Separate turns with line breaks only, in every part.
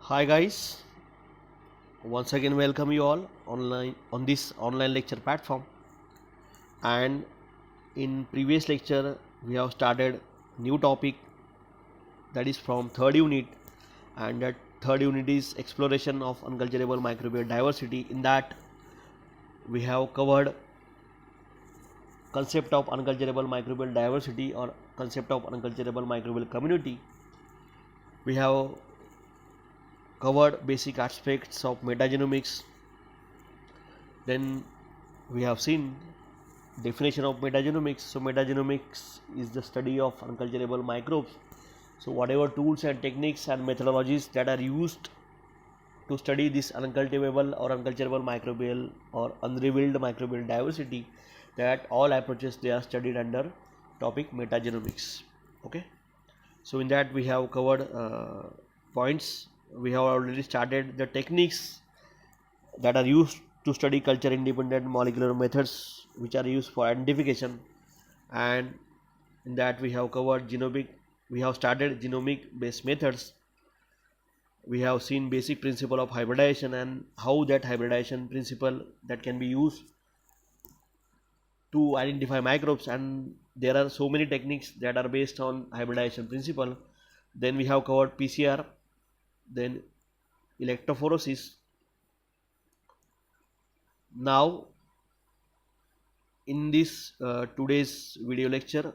Hi guys, once again welcome you all online on this online lecture platform. And in previous lecture we have started new topic, that is from third unit, and that third unit is exploration of unculturable microbial diversity. In that we have covered concept of unculturable microbial diversity or concept of unculturable microbial community. We have covered basic aspects of metagenomics. Then we have seen definition of metagenomics. So metagenomics is the study of unculturable microbes. So whatever tools and techniques and methodologies that are used to study this uncultivable or unculturable microbial or unrevealed microbial diversity, that all approaches they are studied under topic metagenomics. Okay, so in that we have covered points. We have already started the techniques that are used to study culture independent molecular methods which are used for identification, and in that we have covered genomic, we have started genomic based methods. We have seen basic principle of hybridization and how that hybridization principle that can be used to identify microbes, and there are so many techniques that are based on hybridization principle. Then we have covered PCR, then electrophoresis. Now in this today's video lecture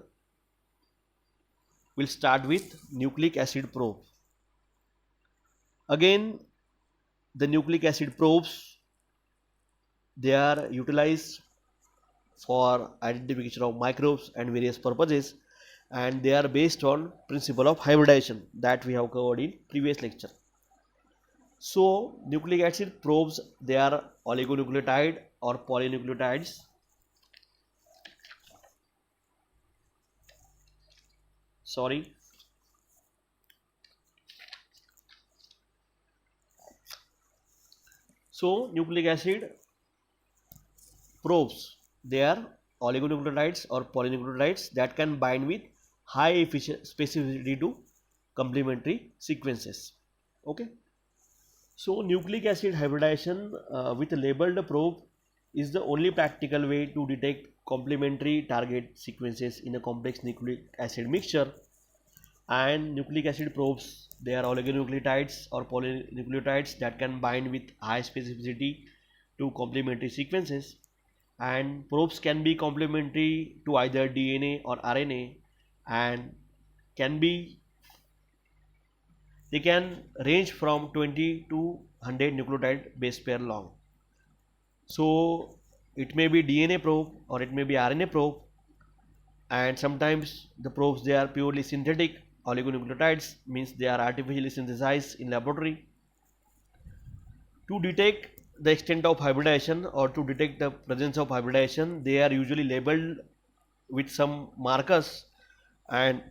we'll start with nucleic acid probe. Again, the nucleic acid probes, they are utilized for identification of microbes and various purposes, and they are based on principle of hybridization that we have covered in previous lecture. So nucleic acid probes, they are oligonucleotide or polynucleotides. Sorry. So nucleic acid probes, they are oligonucleotides or polynucleotides that can bind with high specificity to complementary sequences. Okay, so nucleic acid hybridization with a labeled probe is the only practical way to detect complementary target sequences in a complex nucleic acid mixture. And nucleic acid probes, they are oligonucleotides or polynucleotides that can bind with high specificity to complementary sequences, and probes can be complementary to either DNA or RNA, and can be, they can range from 20 to 100 nucleotide base pair long. So it may be DNA probe or it may be RNA probe, and sometimes the probes, they are purely synthetic oligonucleotides, means they are artificially synthesized in laboratory. To detect the extent of hybridization or to detect the presence of hybridization, they are usually labeled with some markers, and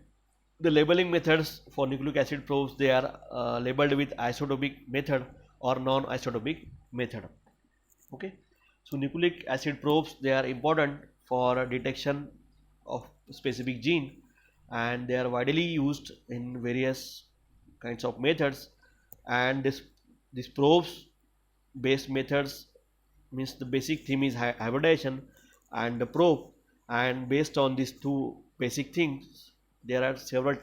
the labeling methods for nucleic acid probes, they are labeled with isotopic method or non-isotopic method. Okay, so nucleic acid probes, they are important for detection of specific gene, and they are widely used in various kinds of methods. And this probes based methods, means the basic theme is hybridization and the probe, and based on these two basic things there are several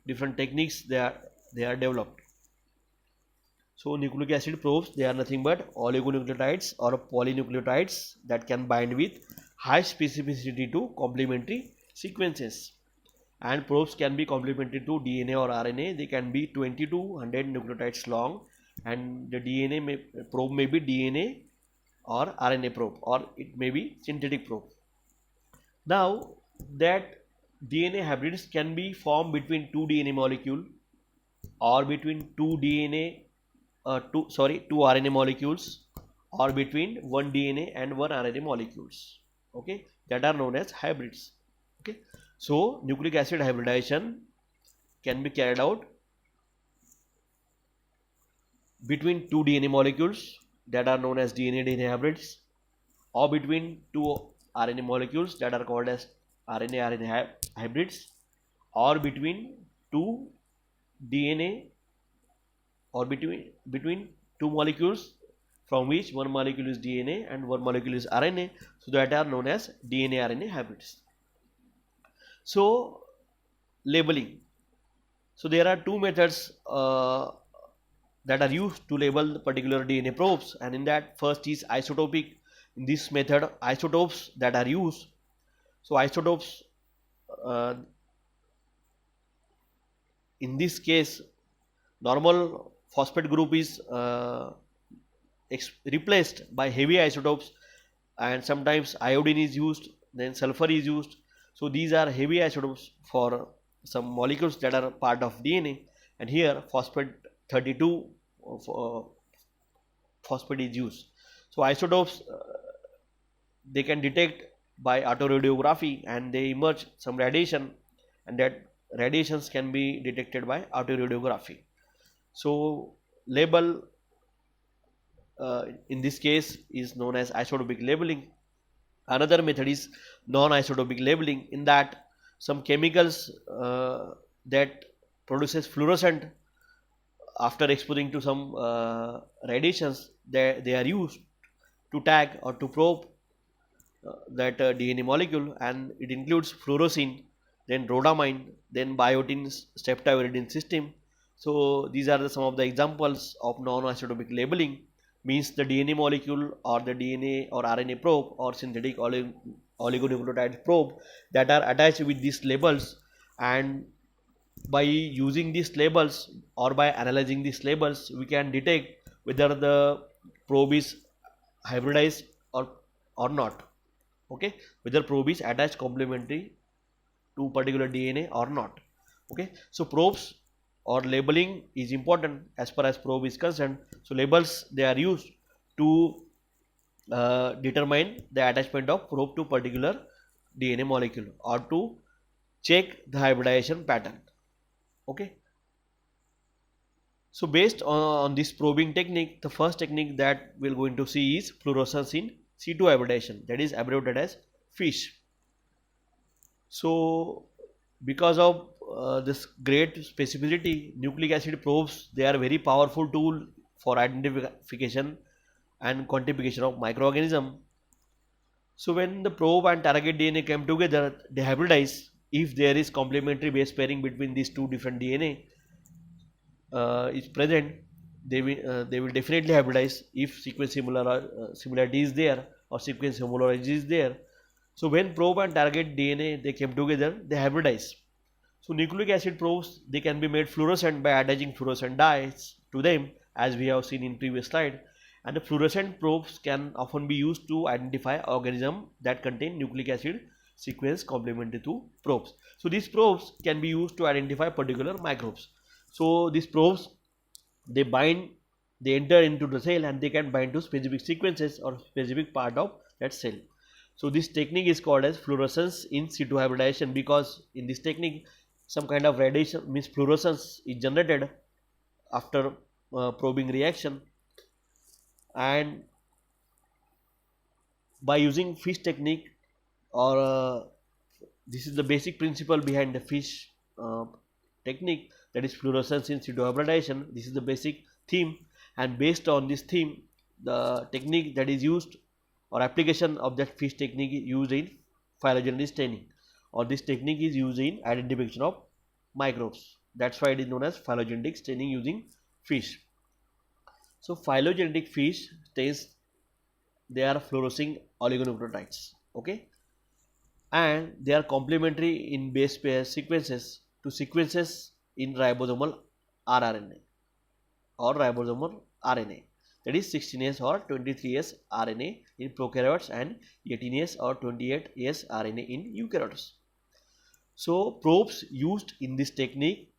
different techniques they are developed. So nucleic acid probes, they are nothing but oligonucleotides or polynucleotides that can bind with high specificity to complementary sequences, and probes can be complementary to DNA or RNA. They can be 20 to 100 nucleotides long, and the probe may be DNA or RNA probe, or it may be synthetic probe. Now that DNA hybrids can be formed between two DNA molecule or between two RNA molecules, or between one DNA and one RNA molecules. Okay, that are known as hybrids. Okay, so nucleic acid hybridization can be carried out between two DNA molecules that are known as DNA-DNA hybrids, or between two RNA molecules that are called as RNA-RNA hybrids, or between two DNA or between two molecules, from which one molecule is DNA and one molecule is RNA, so that are known as DNA RNA hybrids. So labeling. So there are two methods that are used to label particular DNA probes, and in that, first is isotopic. In this method, isotopes that are used, so isotopes uh, in this case, normal phosphate group is replaced by heavy isotopes, and sometimes iodine is used, then sulfur is used. So these are heavy isotopes for some molecules that are part of DNA, and here phosphate 32 uh, phosphate is used. So isotopes they can detect by autoradiography, and they emerge some radiation, and that radiations can be detected by autoradiography. So label in this case is known as isotopic labeling. Another method is non-isotopic labeling, in that some chemicals that produces fluorescent after exposing to some radiations, they are used to tag or to probe that DNA molecule, and it includes fluoroscene, then rhodamine, then biotin streptaviridine system. So these are some of the examples of non-isotopic labeling. Means the DNA molecule or the DNA or RNA probe or synthetic oligonucleotide probe that are attached with these labels, and by using these labels or by analyzing these labels, we can detect whether the probe is hybridized or not. Okay, whether probe is attached complementary to particular DNA or not. Okay, so probes or labeling is important as far as probe is concerned. So labels, they are used to determine the attachment of probe to particular DNA molecule or to check the hybridization pattern. Okay, so based on this probing technique, the first technique that we're going to see is fluorescence in situ hybridization, that is abbreviated as FISH. So because of this great specificity, nucleic acid probes, they are very powerful tool for identification and quantification of microorganism. So when the probe and target DNA come together, they hybridize. If there is complementary base pairing between these two different DNA is present, they will definitely hybridize if sequence similarity is there or sequence homology is there. So when probe and target DNA they came together, they hybridize. So nucleic acid probes, they can be made fluorescent by attaching fluorescent dyes to them, as we have seen in previous slide. And the fluorescent probes can often be used to identify organisms that contain nucleic acid sequence complementary to probes. So these probes can be used to identify particular microbes. So these probes, they enter into the cell, and they can bind to specific sequences or specific part of that cell. So this technique is called as fluorescence in situ hybridization, because in this technique some kind of radiation, means fluorescence, is generated after probing reaction, and by using FISH technique, or this is the basic principle behind the FISH technique, that is fluorescence in situ hybridization. This is the basic theme, and based on this theme, the technique that is used or application of that FISH technique is used in phylogenetic staining, or this technique is used in identification of microbes. That's why it is known as phylogenetic staining using FISH. So phylogenetic FISH stains, they are fluorescing oligonucleotides. Okay, and they are complementary in base pair sequences to sequences in ribosomal rRNA or ribosomal RNA, that is 16S or 23S RNA in prokaryotes and 18S or 28S RNA in eukaryotes. So probes used in this technique,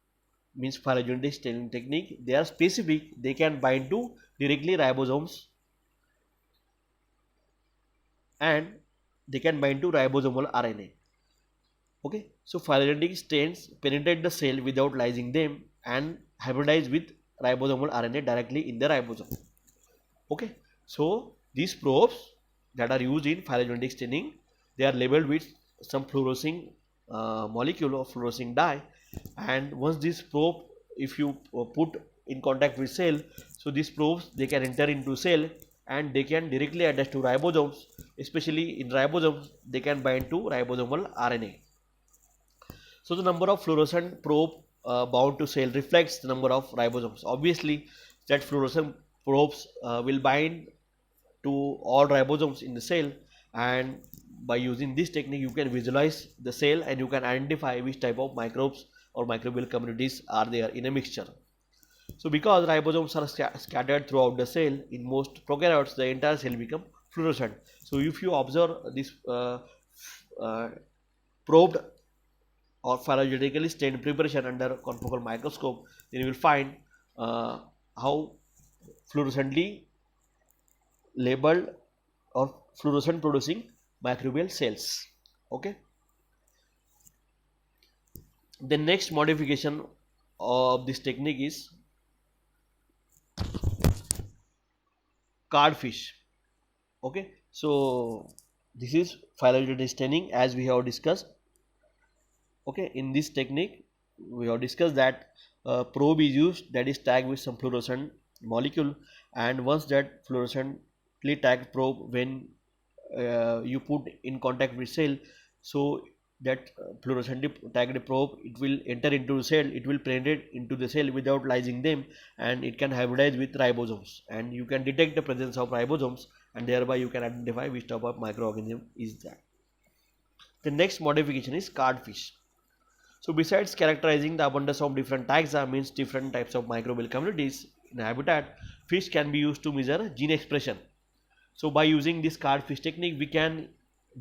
means phylogenetic staining technique, they are specific, they can bind to directly ribosomes, and they can bind to ribosomal RNA. Okay, so phylogenetic stains penetrate the cell without lysing them and hybridize with ribosomal RNA directly in the ribosome. Okay, so these probes that are used in phylogenetic staining, they are labeled with some fluorescing molecule or fluorescing dye, and once this probe if you put in contact with cell, so these probes they can enter into cell and they can directly attach to ribosomes. Especially in ribosomes, they can bind to ribosomal RNA. So the number of fluorescent probe bound to cell reflects the number of ribosomes. Obviously, that fluorescent probes will bind to all ribosomes in the cell, and by using this technique you can visualize the cell and you can identify which type of microbes or microbial communities are there in a mixture. So because ribosomes are scattered throughout the cell, in most prokaryotes the entire cell become fluorescent. So if you observe this probed or phylogenetically stained preparation under confocal microscope, then you will find how fluorescently labeled or fluorescent producing microbial cells. Okay. The next modification of this technique is card fish. Okay, so this is phylogenetic staining as we have discussed. Okay, in this technique we have discussed that probe is used that is tagged with some fluorescent molecule, and once that fluorescently tagged probe, when you put in contact with cell, so that fluorescently tagged probe, it will enter into the cell, it will penetrate into the cell without lysing them, and it can hybridize with ribosomes, and you can detect the presence of ribosomes, and thereby you can identify which type of microorganism is that. The next modification is card fish. So besides characterizing the abundance of different taxa, means different types of microbial communities in a habitat, fish can be used to measure gene expression. So by using this card fish technique, we can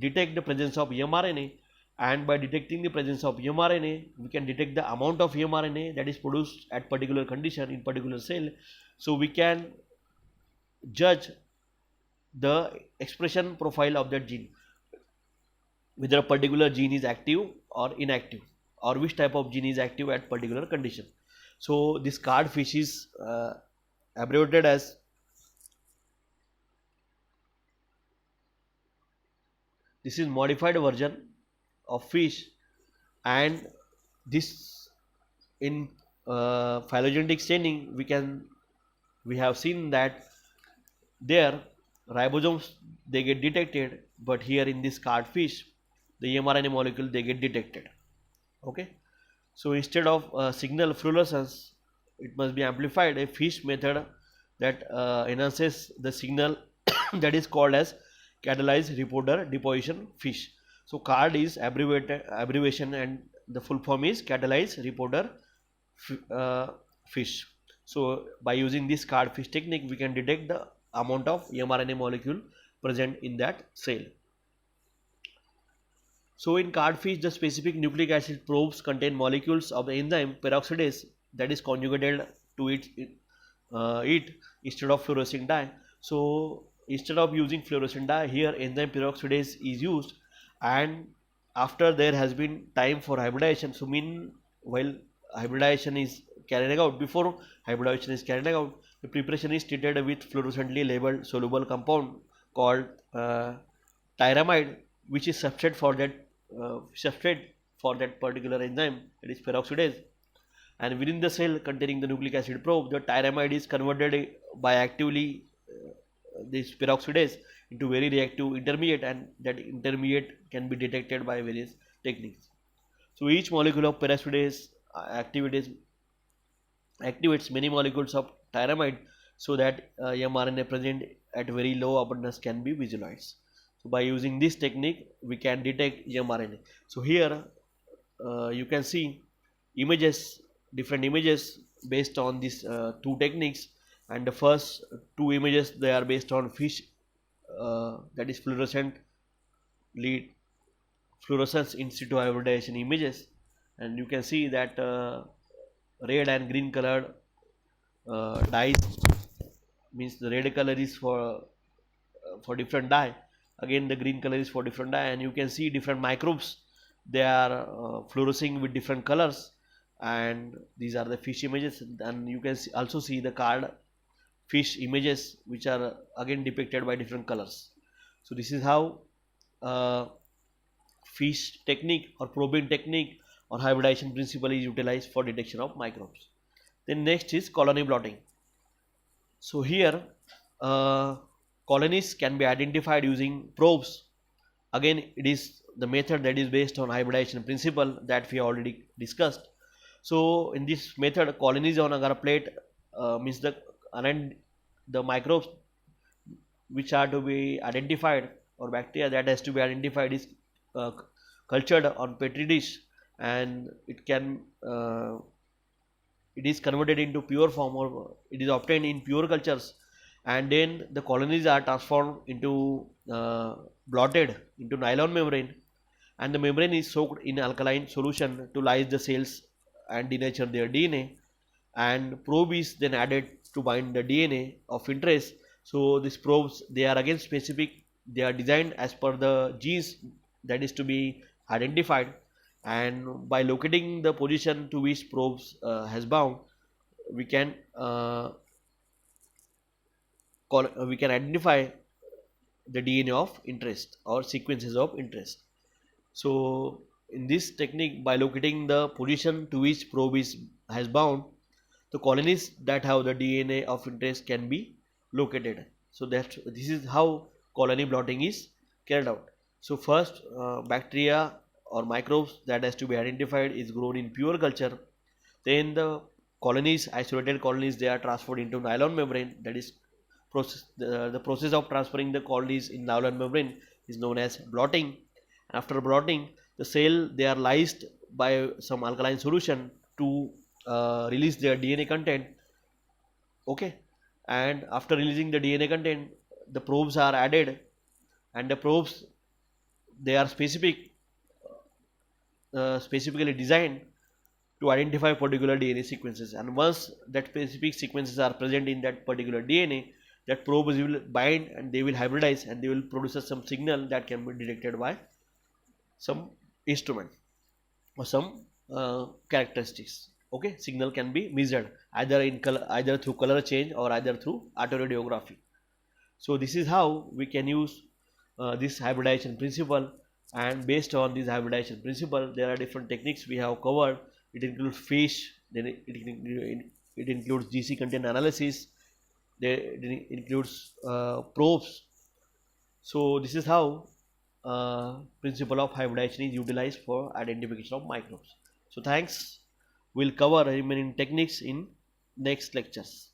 detect the presence of mRNA, and by detecting the presence of mRNA, we can detect the amount of mRNA that is produced at particular condition in particular cell. So we can judge the expression profile of that gene, whether a particular gene is active or inactive, or which type of gene is active at particular condition. So this card fish is abbreviated as this is modified version of fish, and this in phylogenetic staining we have seen that there ribosomes they get detected, but here in this card fish the mRNA molecule they get detected. Okay, so instead of signal fluorescence, it must be amplified, a fish method that enhances the signal that is called as catalyzed reporter deposition fish. So CARD is abbreviation, and the full form is catalyzed reporter fish. So by using this CARD fish technique, we can detect the amount of mRNA molecule present in that cell. So in cardfish, the specific nucleic acid probes contain molecules of the enzyme peroxidase that is conjugated to it instead of fluorescent dye. So instead of using fluorescent dye, here enzyme peroxidase is used, and after there has been time for hybridization. So meanwhile hybridization is carrying out, before hybridization is carrying out, the preparation is treated with fluorescently labeled soluble compound called tyramide, which is substrate for that particular enzyme, that is peroxidase. And within the cell containing the nucleic acid probe, the tyramide is converted by actively this peroxidase into very reactive intermediate, and that intermediate can be detected by various techniques. So each molecule of peroxidase activates many molecules of tyramide, so that mRNA present at very low abundance can be visualized. So by using this technique, we can detect mRNA. So here you can see different images based on these two techniques, and the first two images they are based on fish, that is fluorescence in situ hybridization images, and you can see that red and green colored dyes, means the red color is for different dye, again the green color is for different dye, and you can see different microbes, they are fluorescing with different colors, and these are the fish images, and you can also see the card fish images which are again depicted by different colors. So this is how fish technique or probing technique or hybridization principle is utilized for detection of microbes. Then next is colony blotting. So here colonies can be identified using probes. Again, it is the method that is based on hybridization principle that we already discussed. So in this method, colonies on agar plate means the microbes which are to be identified, or bacteria that has to be identified, is uh, cultured on petri dish, and it is converted into pure form, or it is obtained in pure cultures, and then the colonies are transformed into blotted into nylon membrane, and the membrane is soaked in alkaline solution to lyse the cells and denature their DNA, and probe is then added to bind the DNA of interest. So these probes, they are again specific, they are designed as per the genes that is to be identified, and by locating the position to which probes has bound, we can we can identify the DNA of interest or sequences of interest. So in this technique, by locating the position to which probe is has bound, the colonies that have the DNA of interest can be located. So that this is how colony blotting is carried out. So first, bacteria or microbes that has to be identified is grown in pure culture. Then the colonies, isolated colonies, they are transferred into nylon membrane. That is the process of transferring the colonies in nylon membrane is known as blotting. After blotting, the cell, they are lysed by some alkaline solution to release their DNA content. Okay, and after releasing the DNA content, the probes are added, and the probes, they are specifically designed to identify particular DNA sequences, and once that specific sequences are present in that particular DNA, that probes will bind and they will hybridize and they will produce some signal that can be detected by some instrument or some characteristics. Okay, signal can be measured either in color, either through color change or either through autoradiography. So this is how we can use this hybridization principle, and based on this hybridization principle, there are different techniques we have covered. It includes fish, then it includes GC content analysis, it includes probes. So this is how principle of hybridization is utilized for identification of microbes. So thanks. We'll cover remaining techniques in next lectures.